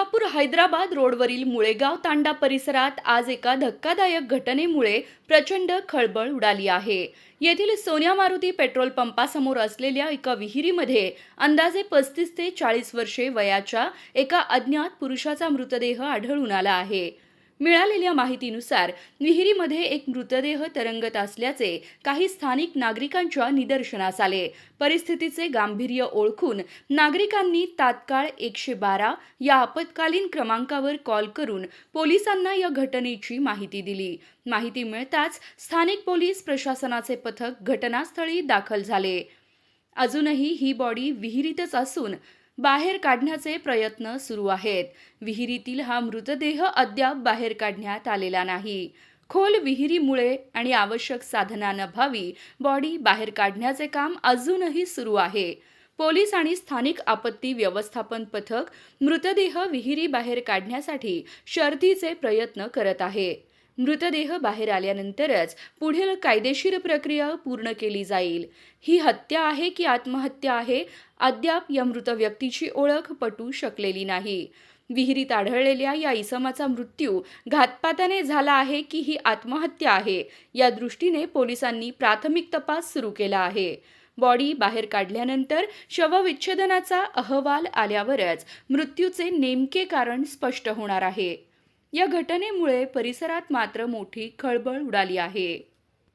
सोलापूर हैदराबाद रोडवरील मुळेगाव तांडा परिसरात आज एका धक्कादायक घटनेमुळे प्रचंड खळबळ उडाली आहे। येथील सोन्या मारुती पेट्रोल पंपासमोर असलेल्या एका विहिरीमध्ये अंदाजे 35 ते 40 वर्षे वयाच्या एका अज्ञात पुरुषाचा मृतदेह आढळून आला आहे। मिळालेल्या माहितीनुसार विहिरीमध्ये एक मृतदेह तरंगत असल्याचे काही स्थानिक नागरिकांच्या निदर्शनास आले। परिस्थितीचे गांभीर्य ओळखून नागरिकांनी तात्काळ 112 या आपत्कालीन क्रमांकावर कॉल करून पोलिसांना या घटनेची माहिती दिली। माहिती मिळताच स्थानिक पोलीस प्रशासनाचे पथक घटनास्थळी दाखल झाले। अजूनही ही बॉडी विहिरीतच असून बाहेर काढण्याचे प्रयत्न सुरू आहेत। विहिरीतील हा मृतदेह अद्याप बाहेर काढण्यात आलेला नाही। खोल विहिरीमुळे आणि आवश्यक साधनांअभावी बॉडी बाहेर काढण्याचे काम अजूनही सुरू आहे। पोलीस आणि स्थानिक आपत्ती व्यवस्थापन पथक मृतदेह विहिरी बाहेर काढण्यासाठी शर्थीचे प्रयत्न करत आहे। मृतदेह बाहेर आल्यानंतरच पुढील कायदेशीर प्रक्रिया पूर्ण केली जाईल। ही हत्या आहे की आत्महत्या आहे, अद्याप या मृत व्यक्तीची ओळख पटू शकलेली नाही। विहिरीत आढळलेल्या या इसमाचा मृत्यू घातपाताने झाला आहे की ही आत्महत्या आहे, या दृष्टीने पोलिसांनी प्राथमिक तपास सुरू केला आहे। बॉडी बाहेर काढल्यानंतर शवविच्छेदनाचा अहवाल आल्यावरच मृत्यूचे नेमके कारण स्पष्ट होणार आहे। या घटनेमुळे परिसरात मात्र मोठी खळबळ उडाली आहे।